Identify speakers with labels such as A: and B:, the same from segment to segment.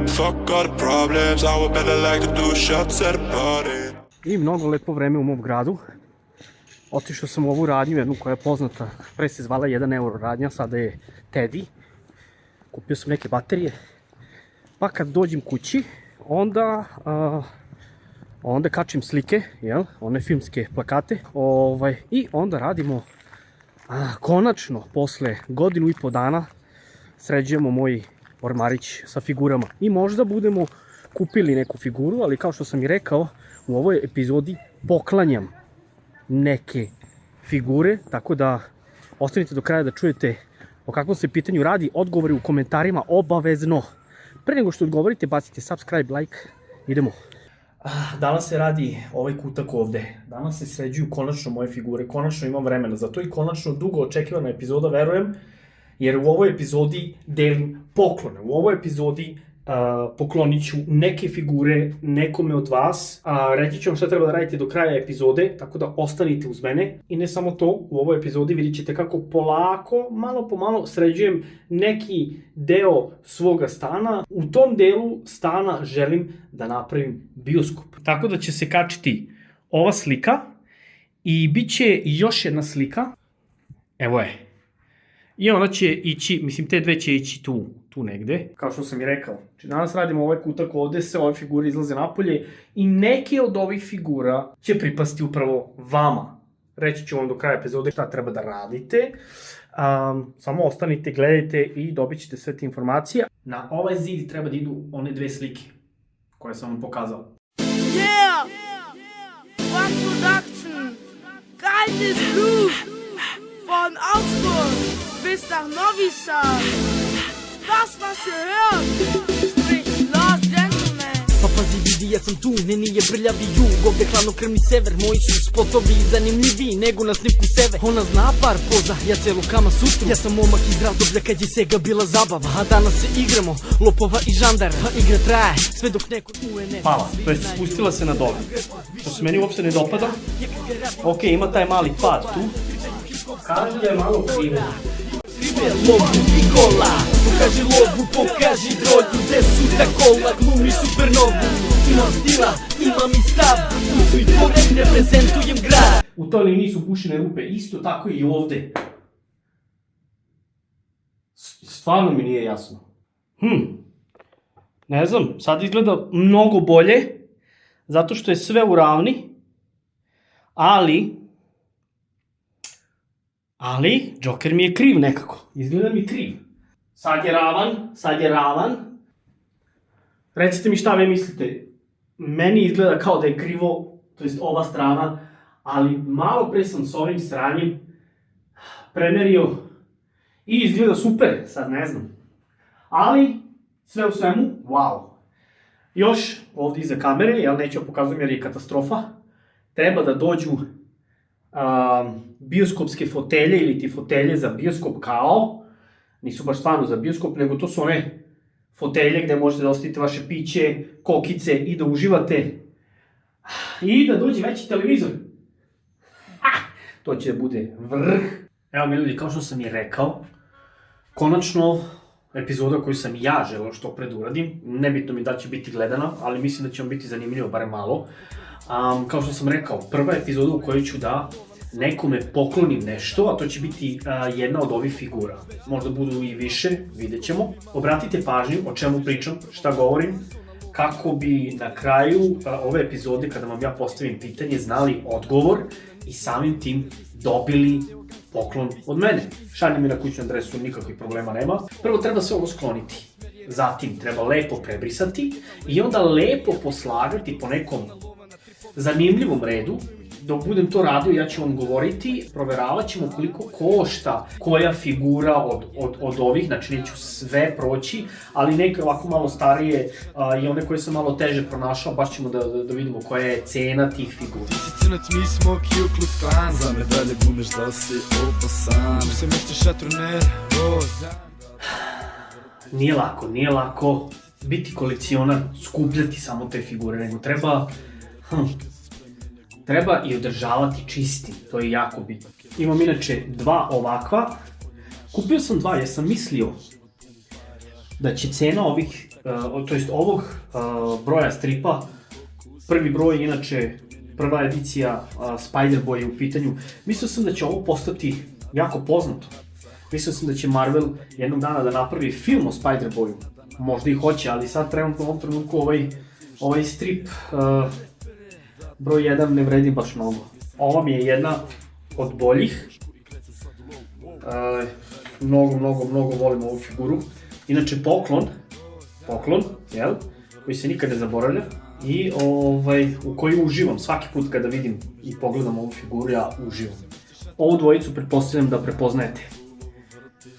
A: Fuck all the problems, I would better like to do shots at a party.
B: I mnogo lepo vreme u mom gradu. Otišao sam u ovu radnju, jednu koja je poznata, pre se zvala 1 euro radnja, sada je Teddy. Kupio sam neke baterije. Pa kad dođem kući, onda kačim slike, jel? One filmske plakate. I onda radimo, konačno, posle 1,5 dana, sređujemo moj ormarić sa figurama. I možda budemo kupili neku figuru, ali kao što sam i rekao, u ovoj epizodi poklanjam neke figure, tako da ostanite do kraja da čujete o kakvom se pitanju radi. Odgovori u komentarima obavezno. Pre nego što odgovorite, bacite subscribe, like, idemo. Danas se radi ovaj kutak ovde. Danas se sređuju konačno moje figure, konačno imam vremena za to i konačno dugo očekivana epizoda, verujem, jer u ovoj epizodi delim poklone. U ovoj epizodi poklonit ću neke figure nekome od vas. Reći ću vam šta treba da radite do kraja epizode, tako da ostanite uz mene. I ne samo to, u ovoj epizodi vidit ćete kako polako, malo po malo sređujem neki deo svoga stana. U tom delu stana želim da napravim bioskop. Tako da će se kačiti ova slika i bit će još jedna slika. Evo je. I ona će ići, mislim te dve će ići tu negde, kao što sam i rekao. Znači danas radimo ovaj kutak ovde, ove figure izlaze napolje i neke od ovih figura će pripasti upravo vama. Reći ću vam do kraja epizode šta treba da radite. Samo ostanite, gledajte i dobit ćete sve te informacije. Na ovaj zid treba da idu one dve slike koje sam vam pokazao.
C: Yeah! One Production! Geiles Blut! Von Augsburg bis nach Novi Sad! Das, was ihr hört, spricht Lord Gentleman.
D: Pa pazi vidi, ja sam tu, ne nije brljavi jug. Ovde hladnokrvni sever, moji su spotovi zanimljiviji nego na snimku seve. Ona zna par poza, ja celu kama sutru. Ja sam momak iz razdoblja kad je Sega bila zabava. A danas se igramo, lopova i žandara. Pa igra traje, sve dok neko UNS.
B: Pala, to je spustila se na dole. Što se meni uopšte ne dopada. Ok, ima taj mali pad tu. Kaže da je malo krivo.
D: Lovu i kola, pokaži lovu, pokaži drogu. Gde su ta kola, glumi supernovu. Imam stila, imam i stav. Tu su i pored, reprezentujem grad.
B: U toj liniji su bušene rupe, isto tako i ovde. Stvarno mi nije jasno. Ne znam, sad izgleda mnogo bolje, zato što je sve u ravni, ali Joker mi je kriv nekako. Izgleda mi kriv. Sad je ravan. Recite mi šta vi mislite. Meni izgleda kao da je krivo, to jest ova strana, ali malo pre sam s ovim sranjem premerio i izgleda super, sad ne znam. Ali, sve u svemu, wow. Još ovdje iza kamere, ja neću pokazujem jer je katastrofa, treba da dođu bioskopske fotelje ili ti fotelje za bioskop kao, nisu baš stvarno za bioskop, nego to su one fotelje gde možete da ostavite vaše piće, kokice i da uživate. I da dođe veći televizor. To će da bude vrh. Evo mi ljudi, kao što sam i rekao, konačno epizoda koju sam ja želeo što pre da uradim. Nebitno mi da će biti gledana, ali mislim da će vam biti zanimljivo, barem malo. Kao što sam rekao, prva epizoda u kojoj ću da nekome poklonim nešto, a to će biti jedna od ovih figura. Možda budu i više, vidjet ćemo. Obratite pažnju o čemu pričam, šta govorim, kako bi na kraju ove epizode, kada vam ja postavim pitanje, znali odgovor i samim tim dobili poklon od mene. Šalje mi na kućnu adresu, nikakvih problema nema. Prvo treba sve ovo skloniti. Zatim treba lepo prebrisati i onda lepo poslagati po nekom zanimljivom redu. Dok budem to radio, ja ću vam govoriti, proveravat ćemo koliko košta koja figura od ovih, znači neću sve proći, ali neke ovako malo starije i one koje sam malo teže pronašao, baš ćemo da vidimo koja je cena tih figura.
E: Ti si crnac, mi smo Ku Klux Klan. Za medalje glumeš da si opasan. Tu se mešti šatroner,
B: Nije lako biti kolekcionar, skupljati samo te figure, nego treba i održavati čisti, to je jako bitno. Imam inače 2 ovakva. Kupio sam 2 jer sam mislio da će cena ovih to jest ovog broja stripa. Prvi broj, inače, prva edicija Spider-Boy je u pitanju. Mislio sam da će ovo postati jako poznato. Mislio sam da će Marvel jednog dana da napravi film o Spider-Boyu. Možda i hoće, ali sad trenutno u ovom trenutku ovaj strip broj 1 ne vredi baš mnogo. Ova mi je jedna od boljih. Mnogo volim ovu figuru. Inače poklon, jel? Koji se nikad ne zaboravlja. I u koju uživam svaki put kada vidim i pogledam ovu figuru, ja uživam. Ovu dvojicu pretpostavljam da prepoznajete.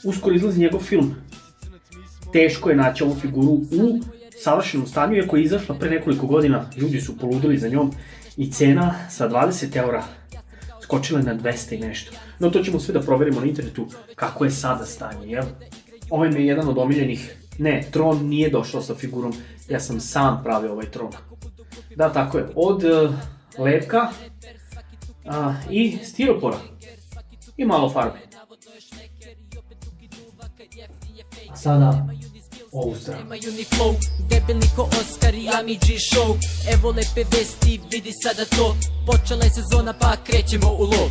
B: Uskoro izlazi njegov film. Teško je naći ovu figuru u savršenom stanju, iako je izašla pre nekoliko godina, ljudi su poludili za njom i cena sa 20 eura skočila je na 200 i nešto. No to ćemo sve da proverimo na internetu kako je sada stanje, jel? Ovaj mi je jedan od omiljenih. Ne, Tron nije došao sa figurom, ja sam sam pravio ovaj Tron. Da, tako je, od lepka i stiropora i malo farbe. A sada ovu stranu.
D: Nemaju ni flow, debelni ko Oscar i Ami G show. Evo lepe vesti, vidi sada to. Počela je sezona pa krećemo u lov.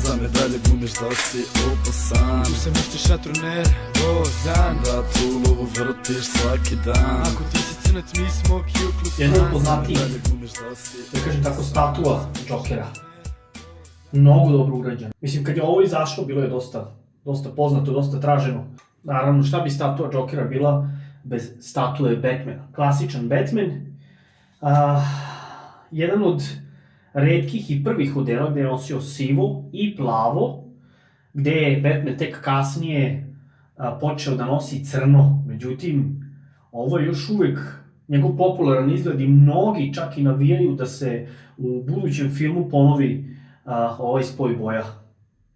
E: Za medalje glumeš da si opasan. Tu se mištiš atroner, rozan. Da tu lovu vrtiš svaki dan. Ako ti si crnac, mi smo Q-klub.
B: Jedna od poznatijih, da kažem tako, statua Jokera. Mnogo dobro urađena. Mislim, kad je ovo izašlo, bilo je dosta poznato, dosta traženo. Naravno, šta bi statua Jokera bila bez statue Batmana? Klasičan Batman. Jedan od retkih i prvih odela gde je nosio sivo i plavo, gde je Batman tek kasnije počeo da nosi crno. Međutim, ovo je još uvek njegov popularan izgled i mnogi čak i navijaju da se u budućem filmu ponovi ovaj spoj boja.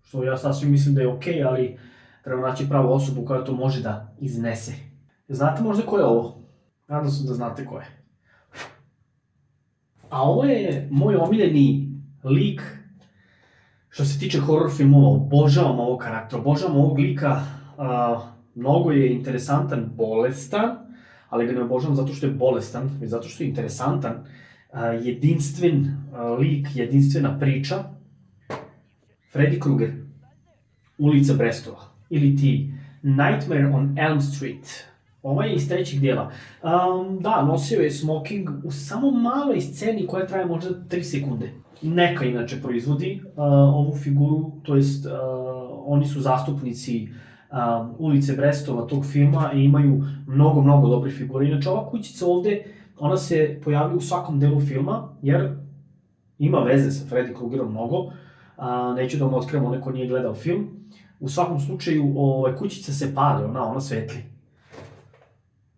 B: Što ja sasvim mislim da je okej, ali treba naći pravu osobu koja to može da iznese. Znate možda ko je ovo? Nadam se da znate ko je. A ovo je moj omiljeni lik što se tiče horror filmova. Obožavam ovog karaktera, obožavam ovog lika. Mnogo je interesantan, bolestan, ali ga ne obožavam zato što je bolestan, već zato što je interesantan. Jedinstven lik, jedinstvena priča. Freddy Krueger, Ulica Brestova, ili ti Nightmare on Elm Street. Ovo je iz trećeg dijela. Da, nosio je smoking u samo maloj sceni koja traje možda 3 sekunde. Neka inače proizvodi ovu figuru, to jest oni su zastupnici Ulice Brestova tog filma i imaju mnogo dobrih figura. Inače ova kućica ovde, ona se pojavlja u svakom delu filma, jer ima veze sa Freddy Kruegerom mnogo. Neću da vam otkrivam onaj ko nije gledao film. U svakom slučaju, kućica se pali, ona svetli.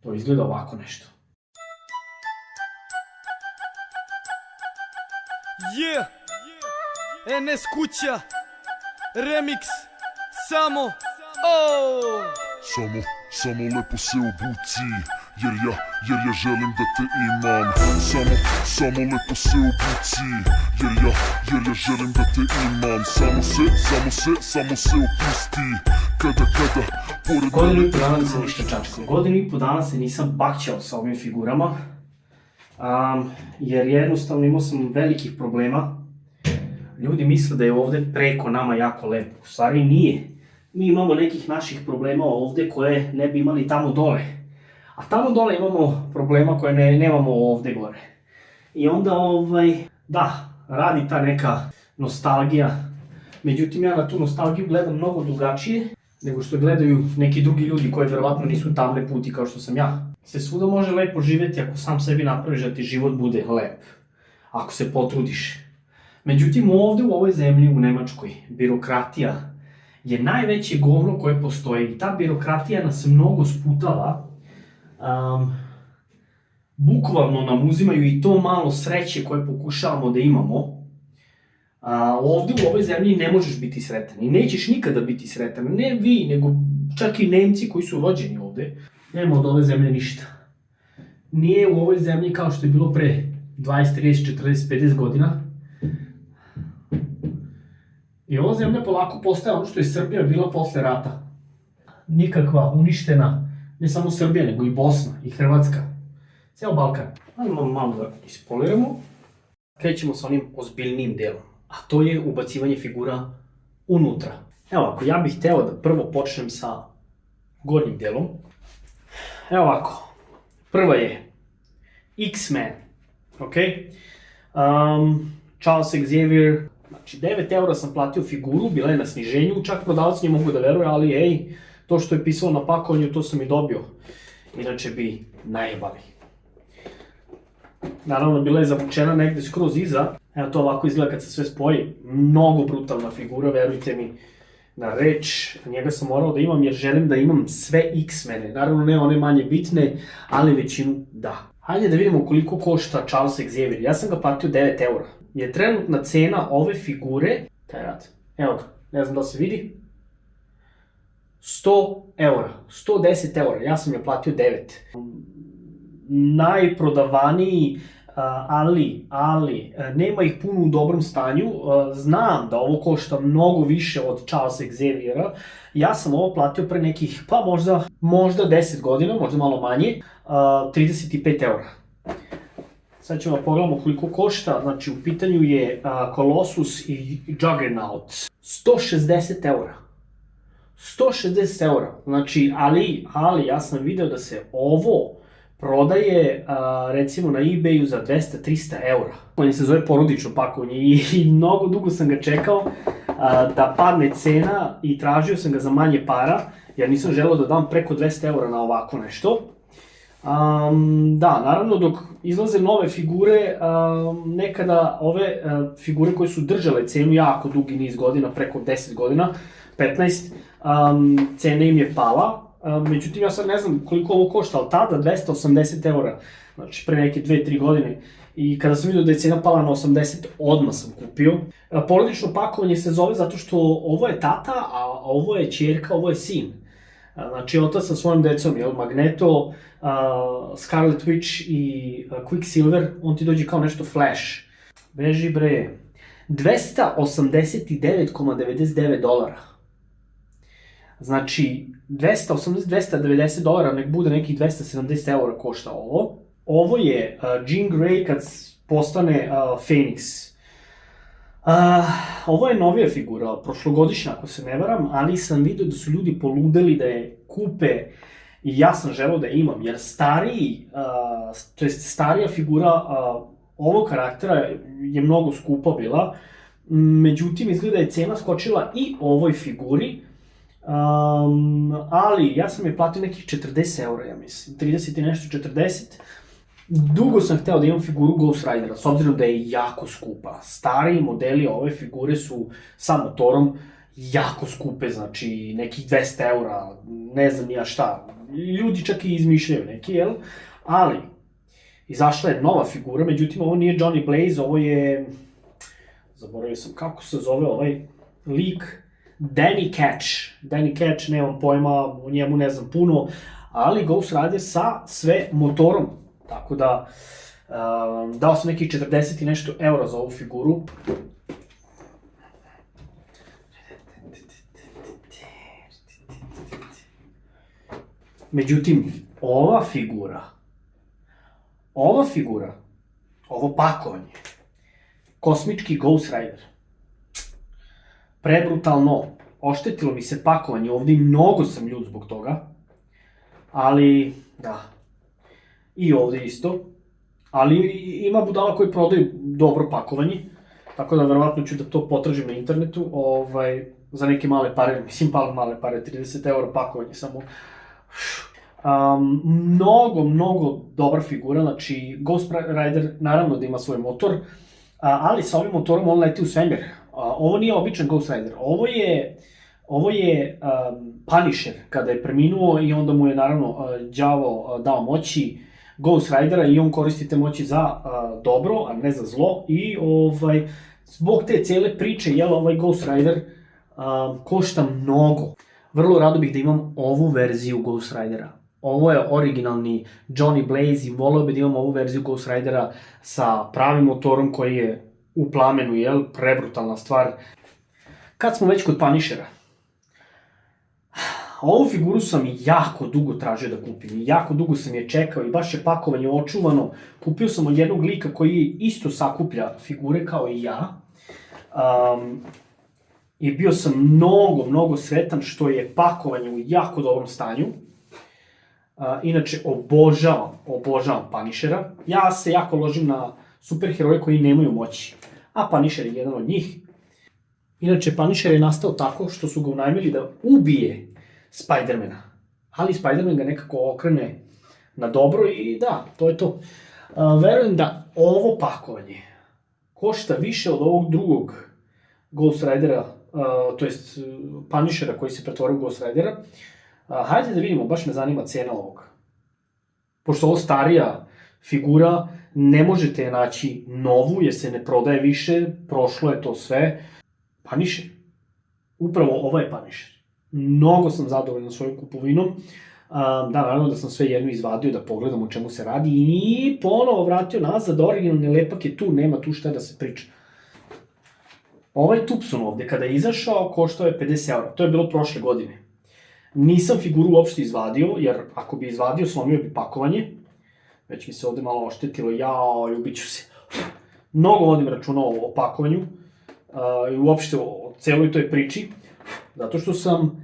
B: To izgleda ovako nešto.
D: Yeah! NS kuća! Remix! Samo! Oh!
F: Samo lepo se obuci, jer ja želim da te imam. Samo lepo se obuci, jer ja želim da te imam. Samo se opusti, kada, pored...
B: Godinu i po dana nisam ništa čačkao. Godinu i po dana se nisam bakćao sa ovim figurama, jer jednostavno imao sam velikih problema. Ljudi misle da je ovde preko nama jako lepo, u stvari nije. Mi imamo nekih naših problema ovde koje ne bi imali tamo dole. A tamo dole imamo problema koje nemamo ovde gore. I onda, da, radi ta neka nostalgija. Međutim, ja na tu nostalgiju gledam mnogo drugačije nego što gledaju neki drugi ljudi koji verovatno nisu tamne puti kao što sam ja. Se svuda može lepo živeti ako sam sebi napraviš da ti život bude lep. Ako se potrudiš. Međutim, ovde u ovoj zemlji, u Nemačkoj, birokratija je najveće govno koje postoji. I ta birokratija nas mnogo sputava. Bukvalno nam uzimaju i to malo sreće koje pokušavamo da imamo. Ovde u ovoj zemlji ne možeš biti sretan i nećeš nikada biti sretan. Ne vi, nego čak i Nemci koji su rođeni ovde. Nema od ove zemlje ništa. Nije u ovoj zemlji kao što je bilo pre 20, 30, 40, 50 godina. I ova zemlja polako postaje ono što je Srbija bila posle rata. Nikakva uništena Ne samo Srbija, nego i Bosna, i Hrvatska. Ceo Balkan. Ajmo malo da ispoliramo. Krećemo sa onim ozbiljnijim delom, a to je ubacivanje figura unutra. Evo ovako, ja bih hteo da prvo počnem sa gornjim delom. Evo ovako, prva je X-Men, ok? Charles Xavier, znači 9 € sam platio figuru, bila je na sniženju, čak prodavac nije mogu da veruje, ali ej, to što je pisalo na pakovanju, to sam i dobio. Inače bi najebali. Naravno, bila je zavučena negde skroz iza. Evo to ovako izgleda kad se sve spoji. Mnogo brutalna figura, verujte mi na reč. Njega sam morao da imam jer želim da imam sve X-mene. Naravno ne one manje bitne, ali većinu da. Hajde da vidimo koliko košta Charles Xavier. Ja sam ga platio 9 €. Je trenutna cena ove figure, taj rad, evo ga, ne znam da se vidi, 100 €, 110 €, ja sam je platio 9. Najprodavaniji, ali, nema ih puno u dobrom stanju, znam da ovo košta mnogo više od Charles Xaviera, ja sam ovo platio pre nekih, pa možda 10 godina, možda malo manje, 35 €. Sad ćemo pogledamo koliko košta, znači u pitanju je Colossus i Juggernaut, 160 €. 160 €, znači, ali ja sam video da se ovo prodaje recimo na eBayu za 200-300 €. On se zove porodično pakovanje i mnogo dugo sam ga čekao da padne cena i tražio sam ga za manje para, jer nisam želeo da dam preko 200 € na ovako nešto. Da, naravno dok izlaze nove figure, nekada ove figure koje su držale cenu jako dugi niz godina, preko 10 godina, 15, cena im je pala. Međutim, ja sad ne znam koliko ovo košta, ali tada 280 €, znači pre neke 2-3 godine. I kada sam vidio da je cena pala na 80, odmah sam kupio. Porodično pakovanje se zove zato što ovo je tata, a ovo je ćerka, ovo je sin. Znači, otac sa svojim decom, Magneto, Scarlet Witch i Quicksilver, on ti dođe kao nešto Flash. Beži bre, 289,99 $. Znači, 290 $, nek bude nekih 270 € košta ovo. Ovo je Jean Grey kad postane Phoenix. Ovo je novija figura, prošlogodišnja ako se ne varam, ali sam vidio da su ljudi poludeli da je kupe i ja sam želeo da imam, jer starija figura ovog karaktera je mnogo skupa bila, međutim izgleda je cena skočila i ovoj figuri, ali ja sam je platio nekih 40 €, ja mislim, 30 i nešto, 40. Dugo sam hteo da imam figuru Ghost Ridera, s obzirom da je jako skupa. Stariji modeli ove figure su sa motorom jako skupe, znači nekih 200 €, ne znam ja šta. Ljudi čak i izmišljaju neki, jel? Ali, izašla je nova figura, međutim ovo nije Johnny Blaze, ovo je, zaboravio sam kako se zove ovaj lik, Danny Catch. Danny Catch, nemam pojma, o njemu ne znam puno, ali Ghost Rider sa sve motorom. Tako da, dao sam nekih 40 i nešto € za ovu figuru. Međutim, ova figura, ovo pakovanje, kosmički Ghost Rider, prebrutalno, oštetilo mi se pakovanje ovde i mnogo sam ljut zbog toga, ali, da, i ovde isto, ali ima budala koji prodaju dobro pakovanje, tako da verovatno ću da to potražim na internetu, za neke male pare, mislim male pare, 30 € pakovanje samo. Mnogo dobra figura, znači Ghost Rider naravno da ima svoj motor, ali sa ovim motorom on leti u svemir. Ovo nije običan Ghost Rider, ovo je Punisher kada je preminuo i onda mu je naravno đavo dao moći Ghost Ridera i on koristi te moći za dobro, a ne za zlo i zbog te cijele priče, ovaj Ghost Rider košta mnogo. Vrlo rado bih da imam ovu verziju Ghost Ridera. Ovo je originalni Johnny Blaze i voleo bih da imam ovu verziju Ghost Ridera sa pravim motorom koji je u plamenu, prebrutalna stvar. Kad smo već kod Punishera, Ovu figuru sam jako dugo tražio da kupim i jako dugo sam je čekao i baš je pakovanje očuvano. Kupio sam od jednog lika koji isto sakuplja figure kao i ja. I bio sam mnogo sretan što je pakovanje u jako dobrom stanju. Inače, obožavam Punishera. Ja se jako ložim na superheroje koji nemaju moći, a Punisher je jedan od njih. Inače, Punisher je nastao tako što su ga unajmili da ubije Spider-mana, ali Spider-Man ga nekako okrene na dobro i da, to je to. Verujem da ovo pakovanje košta više od ovog drugog Ghost Ridera, to jest Punishera koji se pretvorio u Ghost Ridera. Hajde da vidimo, baš me zanima cena ovog. Pošto ovo starija figura, ne možete je naći novu jer se ne prodaje više, prošlo je to sve. Punisher. Upravo ovo je Punisher. Mnogo sam zadovoljan svojom kupovinom. Da, naravno da sam sve jedno izvadio da pogledam o čemu se radi i ponovo vratio nazad, originalni lepak je tu, nema tu šta da se priča. Ovaj Tupson ovde, kada je izašao, koštao je 50 €. To je bilo prošle godine. Nisam figuru uopšte izvadio, jer ako bi izvadio, slomio bi pakovanje. Već mi se ovde malo oštetilo, ljubit ću se. Mnogo vodim računa o pakovanju i uopšte o celoj toj priči, zato što sam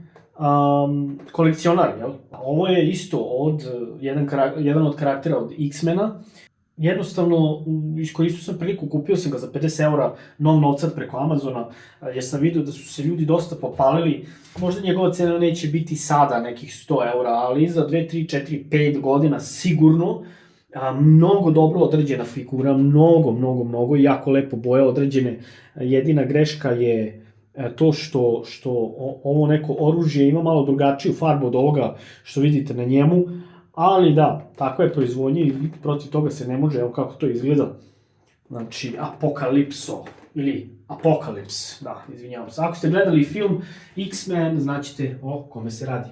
B: kolekcionar, jel? Ovo je isto jedan od karaktera od X-mena. Jednostavno, iskoristio sam priliku, kupio sam ga za 50 € nov novcat preko Amazona, jer sam vidio da su se ljudi dosta popalili. Možda njegova cena neće biti sada nekih 100 €, ali za 2, 3, 4, 5 godina sigurno. Mnogo dobro određena figura, mnogo i jako lepo boje određene. Jedina greška je to što ovo neko oružje ima malo drugačiju farbu od ovoga što vidite na njemu, ali da, takva je proizvodnja i protiv toga se ne može, evo kako to izgleda. Znači, Apokalipso, ili Apokalips, da, izvinjavam se. Ako ste gledali film X-Men, znaćete o kome se radi.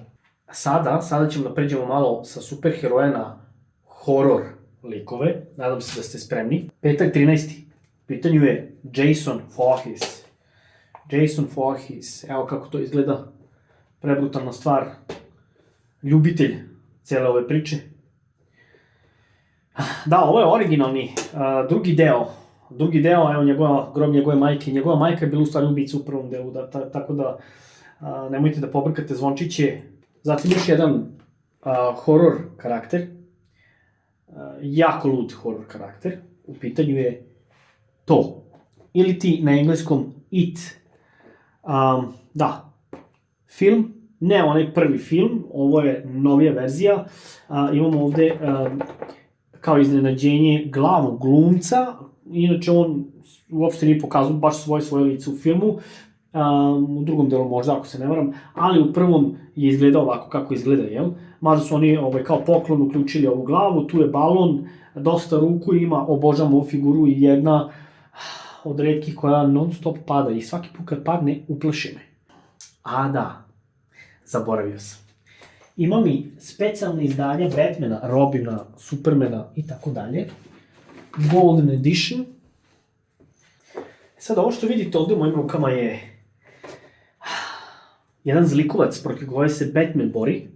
B: Sada ćemo da pređemo malo sa superheroja na horor likove, nadam se da ste spremni. Petak 13. U pitanju je Jason Voorhees, evo kako to izgleda, prebrutalna stvar, ljubitelj cijele ove priče. Da, ovo je originalni drugi deo, evo grob njegove majke. Njegova majka je bila u stvari ubica u prvom delu, tako da nemojte da pobrkate zvončiće. Zatim još jedan horor karakter, jako lud horor karakter, u pitanju je to, ili ti na engleskom It. Da, film, ne onaj prvi film, ovo je novija verzija, imamo ovde kao iznenađenje glavu glumca, inače on uopšte nije pokazao baš svoje lice u filmu, u drugom delu možda ako se ne varam, ali u prvom je izgledao ovako kako izgleda, jel? Mada su oni kao poklon uključili ovu glavu, tu je balon, dosta ruku ima, obožavam ovu figuru i jedna od retkih koja non stop pada i svaki put kad padne uplaši me. A da, zaboravio sam. Imam i specijalne izdanja Batmana, Robina, Supermana i tako dalje. Golden Edition. Sad ovo što vidite ovde u mojim rukama je jedan zlikovac protiv koje se Batman bori,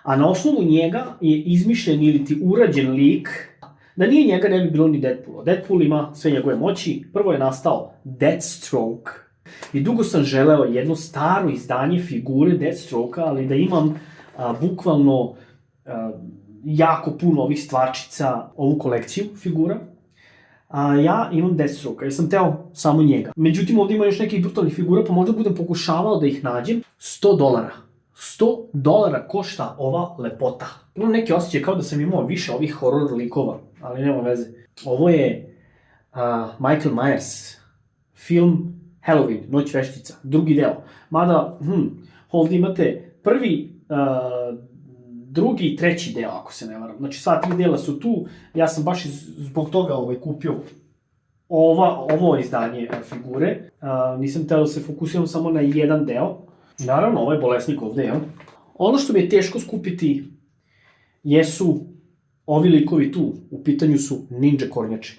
B: a na osnovu njega je izmišljen ili ti urađen lik. Da nije njega ne bi bilo ni Deadpoola. Deadpool ima sve njegove moći. Prvo je nastao Deathstroke i dugo sam želeo jedno staro izdanje figure Deathstroke-a, ali da imam bukvalno jako puno ovih stvarčica, ovu kolekciju figura. Ja imam Deathstroke-a, jer sam teo samo njega. Međutim, ovdje ima još nekih brutalnih figura, pa možda budem pokušavao da ih nađem. $100. $100 košta ova lepota. Imam neke osjećaje kao da sam imao više ovih horror likova, ali nema veze. Ovo je Michael Myers, film Halloween, Noć veštica, drugi deo. Mada, ovdje imate prvi, drugi i treći deo, ako se ne varam. Znači, sva 3 dela su tu. Ja sam baš zbog toga kupio ovo izdanje figure. Nisam teo da se fokusiram samo na jedan deo. Naravno, ovo je bolesnik ovde, jel? Ono što mi je teško skupiti jesu ovi likovi tu. U pitanju su ninja kornjače.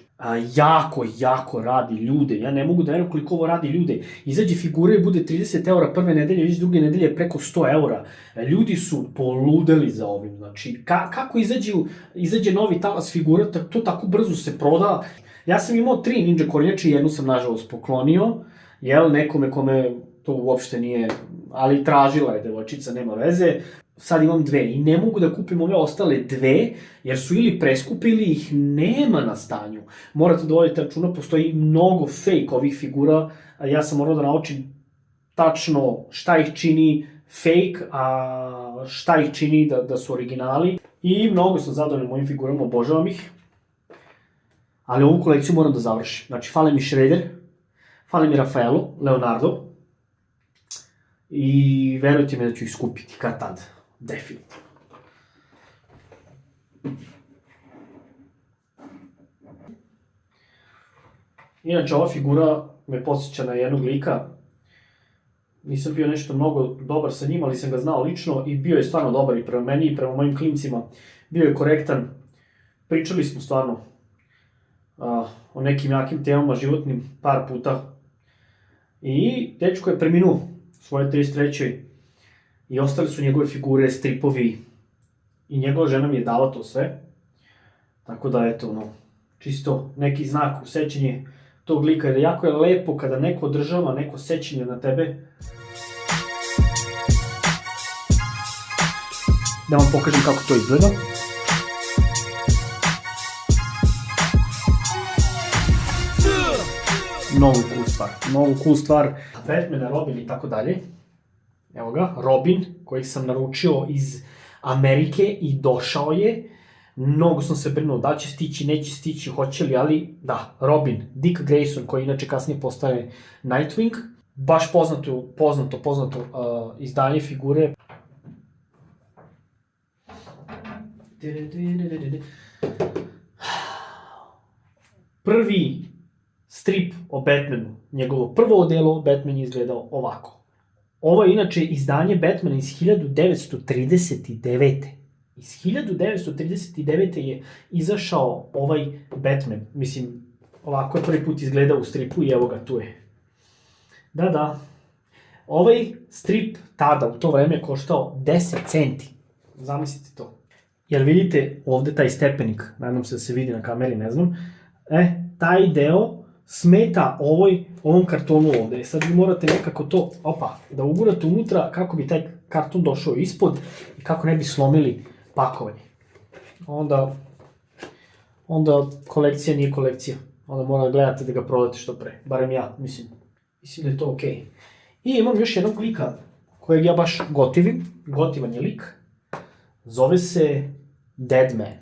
B: jako radi ljude. Ja ne mogu da verujem koliko ovo radi ljude. Izađe figura i bude 30 € prve nedelje, već druge nedelje preko 100 €. Ljudi su poludeli za ovim. Znači, kako izađe novi talas figura, to tako brzo se proda. Ja sam imao 3 ninja kornjače i jednu sam nažalost poklonio, nekome kome to uopšte nije, ali tražila je devojčica, nema veze. Sad imam 2 i ne mogu da kupim ove ostale 2, jer su ili preskupe ili ih nema na stanju. Morate da vodite računa, postoji mnogo fake ovih figura, ja sam morao da naučim tačno šta ih čini fake, a šta ih čini da su originali. I mnogo sam zadovoljan mojim figurama, obožavam ih. Ali ovu kolekciju moram da završim. Znači, fale mi Shredder, fale mi Raffaello, Leonardo, i verujte me da ću ih skupiti kad tad. Definitivno. Inače, ova figura me podsjeća na jednog lika. Nisam bio nešto mnogo dobar sa njim, ali sam ga znao lično i bio je stvarno dobar i prema meni i prema mojim klincima. Bio je korektan. Pričali smo stvarno o nekim jakim temama životnim par puta. I dečko je preminuo u svoje 33. I ostale su njegove figure, stripovi. I njegova žena mi je dala to sve. Tako da, eto, čisto neki znak u sećanje tog lika. Jer jako je lepo kada neko održava neko sećanje na tebe. Da vam pokažem kako to izgleda. Novu cool stvar. Batmana, Robin i tako dalje. Evo ga, Robin, kojeg sam naručio iz Amerike i došao je. Mnogo sam se brinuo da će stići, neće stići, hoće li, ali da, Robin, Dick Grayson, koji inače kasnije postaje Nightwing. Baš poznato izdanje figure. Prvi strip o Batmanu, njegovo prvo odelo Batman je izgledao ovako. Ovo je inače izdanje Batmana iz 1939. Iz 1939. je izašao ovaj Batman. Mislim, ovako je prvi put izgledao u stripu i evo ga, tu je. Da. Ovaj strip tada, u to vreme, je koštao 10 centi. Zamislite to. Jel vidite ovde taj stepenik? Nadam se da se vidi na kameri, ne znam. Taj deo smeta ovom kartonu ovde. Sad vi morate nekako to, da ugurate unutra kako bi taj karton došao ispod i kako ne bi slomili pakovanje. Onda kolekcija nije kolekcija. Onda mora gledate da ga prodate što pre. Barem ja, mislim da je to okej. I imam još jednog lika kojeg ja baš gotivim. Gotivan je lik. Zove se Deadman.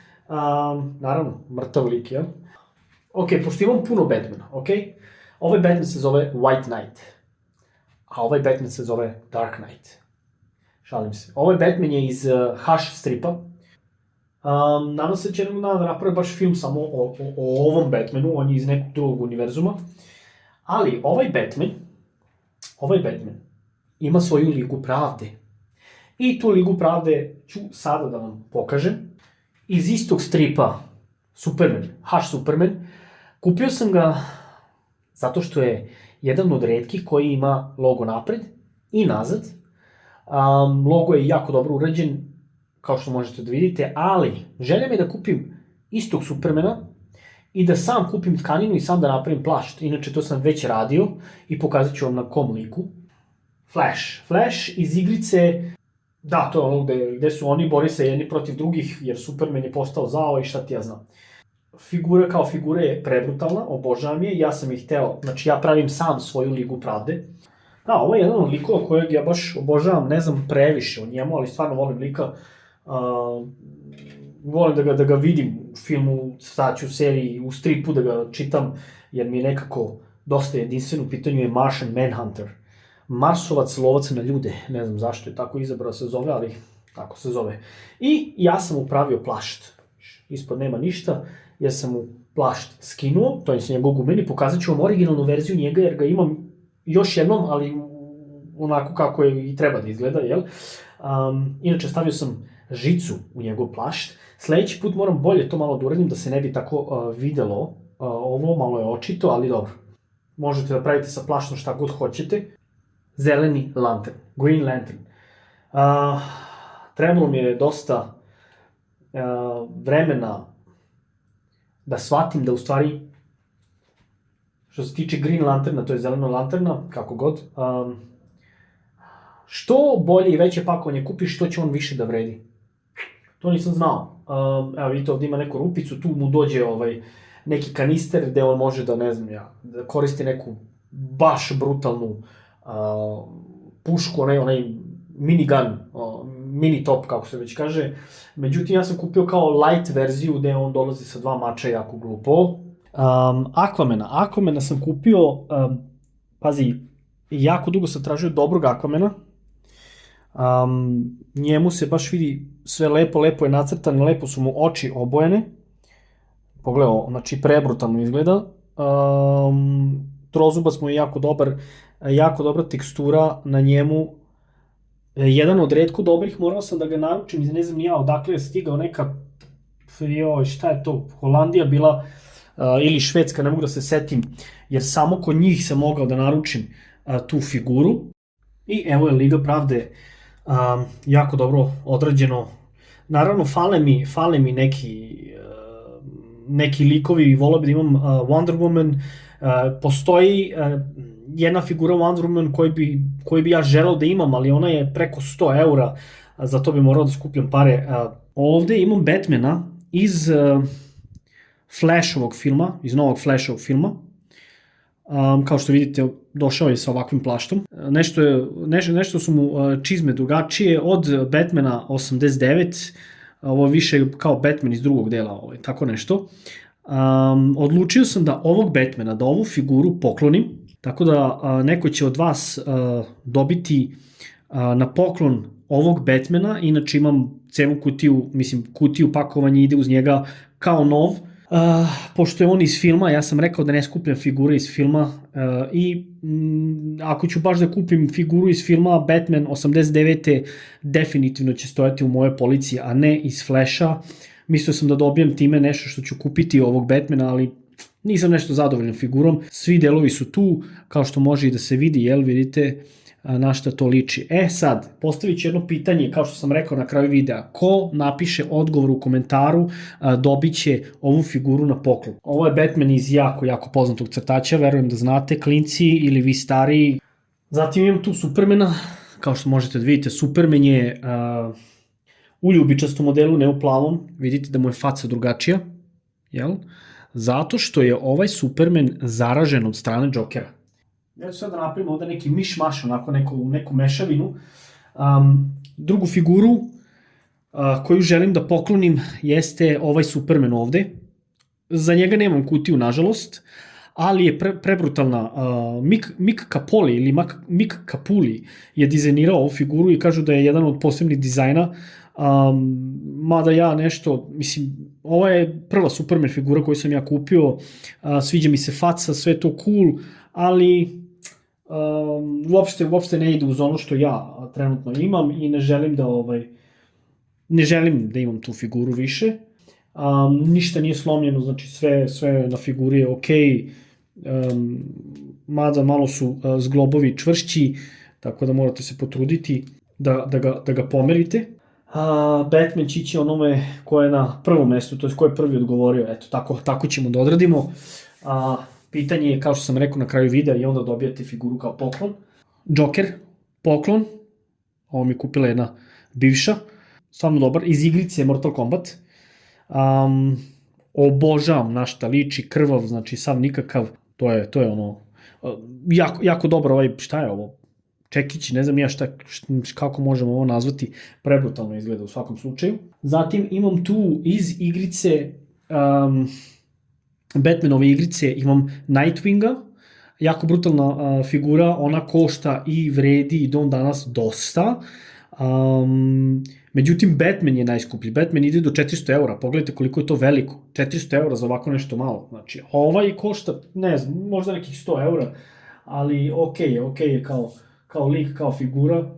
B: Naravno, mrtav lik, jel? Pošto imam puno Batmana, ovaj Batman se zove White Knight, a ovaj Batman se zove Dark Knight. Šalim se. Ovaj Batman je iz Hush stripa. Nadam se da će jednog dana da naprave baš film samo o ovom Batmanu, on je iz nekog drugog univerzuma. Ali ovaj Batman ima svoju Ligu pravde. I tu Ligu pravde ću sada da vam pokažem. Iz istog stripa Superman, Hush Superman. Kupio sam ga zato što je jedan od retkih koji ima logo napred i nazad. Logo je jako dobro urađen, kao što možete da vidite, ali želja mi je da kupim istog Supermana i da sam kupim tkaninu i sam da napravim plašt. Inače, to sam već radio i pokazat ću vam na kom liku. Flash iz igrice, da, to je ono gde su oni bori se jedni protiv drugih, jer Superman je postao zao i šta ti ja znam. Figura kao figura je prebrutalna, obožavam je, ja sam ih hteo, znači ja pravim sam svoju Ligu pravde. Da, ovo je jedan od likova kojeg ja baš obožavam, ne znam previše o njemu, ali stvarno volim lika. Volim da ga vidim u filmu, u seriji, u stripu da ga čitam, jer mi je nekako dosta jedinstven. U pitanju je Martian Manhunter. Marsovac, lovac na ljude, ne znam zašto je tako izabrao se zove, ali tako se zove. I ja sam mu pravio plašt. Ispod nema ništa, ja sam mu plašt skinuo, to je njegov gumeni, pokazat ću vam originalnu verziju njega, jer ga imam još jednom, ali onako kako je i treba da izgleda, jel? Inače, stavio sam žicu u njegov plašt. Sledeći put moram bolje to malo da uradim, da se ne bi tako videlo ovo malo je očito, ali dobro. Možete da pravite sa plaštom šta god hoćete. Zeleni lantern, Green Lantern. Trebalo mi je dosta vremena da shvatim da u stvari što se tiče Green Lanterna, to je zelena lanterna, kako god, što bolje i veće pakovanje kupiš, što će on više da vredi. To nisam znao. Evo vidite, ovdje ima neku rupicu, tu mu dođe neki kanister gde on može da, ne znam ja, da koristi neku baš brutalnu pušku, onaj minigun, mini top, kako se već kaže. Međutim, ja sam kupio kao light verziju gde on dolazi sa 2 mača, jako glupo. Aquamena sam kupio, pazi, jako dugo sam tražio dobrog Aquamena. Njemu se baš vidi sve lepo je nacrtan, lepo su mu oči obojene. Pogledaj, znači prebrutalno izgleda. Trozubac mu je jako dobar, jako dobra tekstura na njemu. Jedan od retko dobrih, morao sam da ga naručim, ne znam ni ja odakle je stigao neka, šta je to, Holandija bila, ili Švedska, ne mogu da se setim, jer samo kod njih sam mogao da naručim tu figuru. I evo je Liga Pravde, jako dobro odrađeno. Naravno, fale mi neki likovi, volao bi da imam Wonder Woman. Postoji jedna figura Wonder Woman koju bi ja želeo da imam, ali ona je preko 100 eura, za to bi morao da skupljam pare. Ovde imam Batmana iz Flashovog filma, iz novog Flashovog filma. Kao što vidite, došao je sa ovakvim plaštom. Nešto su mu čizme drugačije od Batmana 89, ovo je više kao Batman iz drugog dela, tako nešto. Odlučio sam da ovog Batmana, da ovu figuru poklonim, tako da neko će od vas dobiti na poklon ovog Batmana, inače imam celu kutiju, kutiju pakovanja ide uz njega kao nov. Pošto je on iz filma, ja sam rekao da ne skupljam figure iz filma i ako ću baš da kupim figuru iz filma, Batman 89. definitivno će stojati u mojoj policiji, a ne iz Flasha. Mislio sam da dobijem time nešto što ću kupiti ovog Batmana, ali nisam nešto zadovoljan figurom. Svi delovi su tu, kao što može i da se vidi, jel vidite na šta to liči. Sad, postavit ću jedno pitanje, kao što sam rekao na kraju videa. Ko napiše odgovor u komentaru, dobit će ovu figuru na poklon. Ovo je Batman iz jako poznatog crtača, verujem da znate, klinci ili vi stariji. Zatim imam tu Supermana, kao što možete da vidite, Superman je u ljubičastom modelu, ne u plavom, vidite da mu je faca drugačija, jel? Zato što je ovaj Superman zaražen od strane Jokera. Ja ću sad da napravim ovde neki miš-maš, onako neku mešavinu. Drugu figuru koju želim da poklonim jeste ovaj Superman ovde. Za njega nemam kutiju, nažalost, ali je prebrutalna. Mick Capoli ili Mick Capulli je dizajnirao ovu figuru i kažu da je jedan od posebnih dizajna. Mada ja nešto, ovo je prva Superman figura koju sam ja kupio, sviđa mi se faca, sve to cool, ali uopšte ne ide uz ono što ja trenutno imam i ne želim da imam tu figuru više. Ništa nije slomljeno, znači sve na figuri je okej, mada malo su zglobovi čvršći, tako da morate se potruditi da ga pomerite. Batman će ići onome ko je na prvom mestu, to je ko je prvi odgovorio, eto, tako ćemo da odradimo. Pitanje je, kao što sam rekao na kraju videa, i onda dobijate figuru kao poklon. Joker, poklon, ovo mi je kupila jedna bivša, stvarno dobar, iz igrice Mortal Kombat. Obožavam na šta liči, krvav, znači sav nikakav, to je ono, jako dobro, šta je ovo? Čekić, ne znam ja kako možemo ovo nazvati, prebrutalno izgleda u svakom slučaju. Zatim imam tu iz igrice, Batmanove igrice, imam Nightwinga, jako brutalna figura, ona košta i vredi i do danas dosta. Međutim, Batman je najskuplji, Batman ide do 400 eura, pogledajte koliko je to veliko, 400 eura za ovako nešto malo, znači ovaj košta, ne znam, možda nekih 100 eura, ali okej je kao lik, kao figura.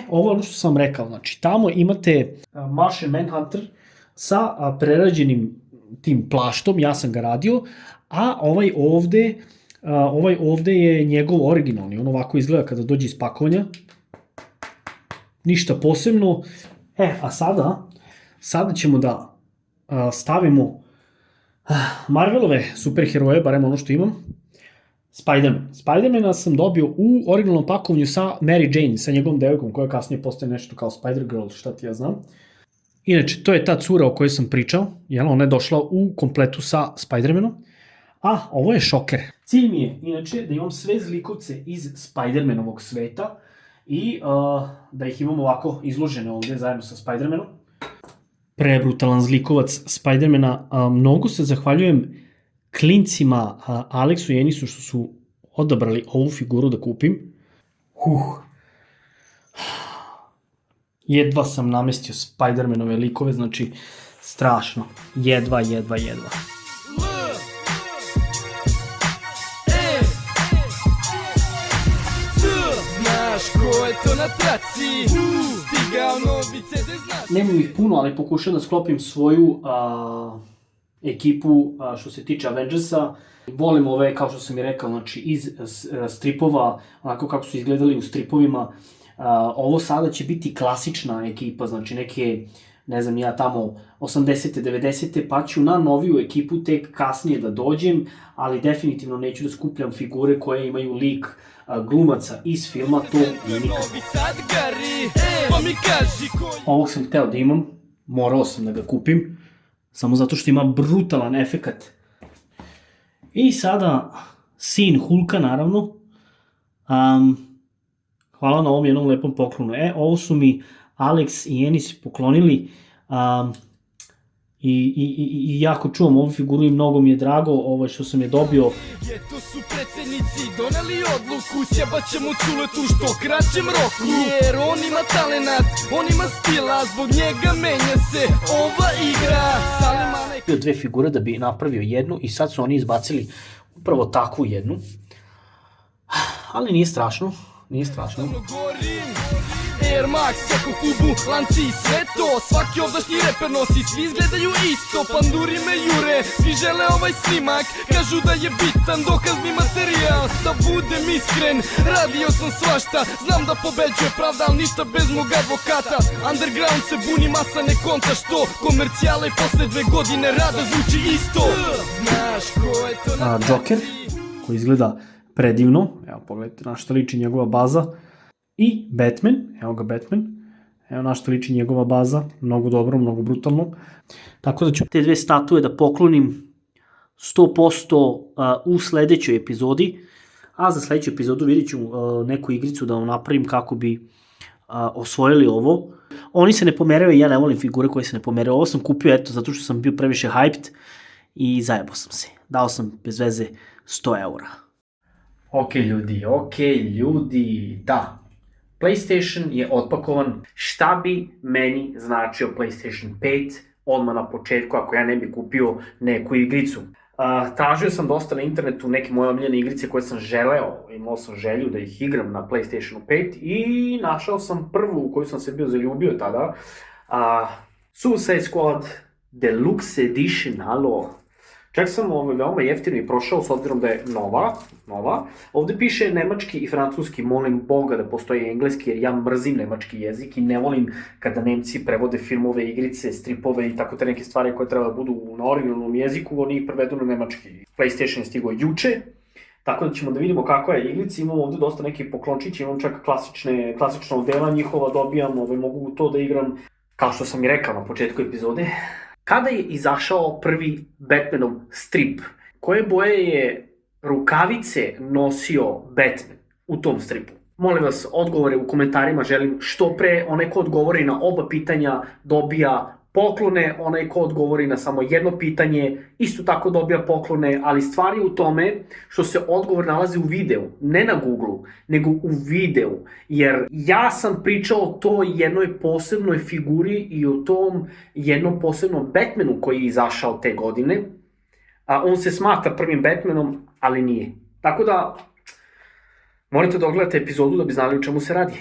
B: Ovo je ono što sam rekao, znači tamo imate Martian Manhunter sa prerađenim tim plaštom, ja sam ga radio, a ovaj ovde je njegov originalni, on ovako izgleda kada dođe iz pakovanja. Ništa posebno. A sada ćemo da stavimo Marvelove superheroje, barem ono što imam. Spidermana sam dobio u originalnom pakovanju sa Mary Jane, sa njegovom devojkom, koja kasnije postaje nešto kao Spider-Girl, šta ti ja znam. Inače, to je ta cura o kojoj sam pričao, ona je došla u kompletu sa Spider-Manom. A ovo je šoker. Cilj mi je, inače, da imam sve zlikovce iz Spider-Manovog sveta i da ih imam ovako izložene ovde zajedno sa Spider-Manom. Prebrutalan zlikovac Spider-Mana. Mnogo se zahvaljujem klincima Aleksu i Enisu što su odabrali ovu figuru da kupim. Jedva sam namestio Spider-Manove likove, znači strašno. Jedva.
D: Ko je to na traci, stigao novi CD, znaš.
B: Nemam ih puno, ali pokušam da sklopim svoju ekipu što se tiče Avengersa. Volim ove, kao što sam i rekao, znači iz stripova, onako kako su izgledali u stripovima. Ovo sada će biti klasična ekipa, znači neke, ne znam ja, tamo 80. 90. pa ću na noviju ekipu tek kasnije da dođem, ali definitivno neću da skupljam figure koje imaju lik glumaca iz filma, to nikad. Ovog sam hteo da imam, morao sam da ga kupim, samo zato što ima brutalan efekat. I sada sin Hulka, naravno. Hvala na ovom jednom lepom poklonu. Ovo su mi Alex i Enis poklonili i jako čuvam ovu figuru i mnogo mi je drago što sam je dobio.
D: To su predsednici doneli odluku, sjebat ćemo Culetu što kraćem roku, jer on ima talenat, on ima stila, zbog njega menja se ova igra.
B: Dve figure da bi napravio jednu i sad su oni izbacili upravo takvu jednu, ali nije strašno.
D: Air Max, jako kubu, lanci i sve to, svaki ovdašnji reper nosi, svi izgledaju isto, panduri me jure, svi žele ovaj snimak, kažu da je bitan dokazni materijal, da budem iskren, radio sam svašta, znam da pobeđuje pravda, ali ništa bez mog advokata, underground se buni, masa ne konta što, komercijale posle 2 godine rada zvuči isto. Znaš ko je to na
B: Joker, koji izgleda predivno, evo pogledajte na što liči njegova baza. I Batman, evo ga Batman, evo na što liči njegova baza, mnogo dobro, mnogo brutalno. Tako da ću te dve statue da poklonim 100% u sledećoj epizodi, a za sledeću epizodu vidjet ću neku igricu da vam napravim kako bi osvojili ovo. Oni se ne pomeraju, ja ne volim figure koje se ne pomeraju, ovo sam kupio zato što sam bio previše hyped i zajebao sam se, dao sam bez veze 100 eura. Ok ljudi, da. PlayStation je otpakovan. Šta bi meni značio PlayStation 5 odmah na početku ako ja ne bi kupio neku igricu? Tražio sam dosta na internetu neke moje omiljene igrice koje sam želeo, imao sam želju da ih igram na PlayStation 5 i našao sam prvu u koju sam se bio zaljubio tada. Suicide Squad Deluxe Edition, alo. Čak sam veoma jeftino i prošao s obzirom da je nova. Ovde piše nemački i francuski, molim Boga da postoji engleski jer ja mrzim nemački jezik i ne volim kada Nemci prevode filmove, igrice, stripove i tako te neke stvari koje treba da budu na originalnom jeziku, oni ih prevedu na nemački. PlayStation je stigao juče, tako da ćemo da vidimo kakva je igrica, imamo ovde dosta nekih poklončića, imam čak klasična odela njihova, dobijam, mogu to da igram, kao što sam i rekao na početku epizode. Kada je izašao prvi Batmanov strip? Koje boje je rukavice nosio Batman u tom stripu? Molim vas, odgovore u komentarima želim što pre. Onaj ko odgovori na oba pitanja dobija poklone, onaj ko odgovori na samo jedno pitanje isto tako dobija poklone, ali stvar je u tome što se odgovor nalazi u videu, ne na Google, nego u videu, jer ja sam pričao o toj jednoj posebnoj figuri i o tom jednom posebnom Batmanu koji je izašao te godine, a on se smatra prvim Batmanom, ali nije. Tako da morate da ogledate epizodu da bi znali o čemu se radi.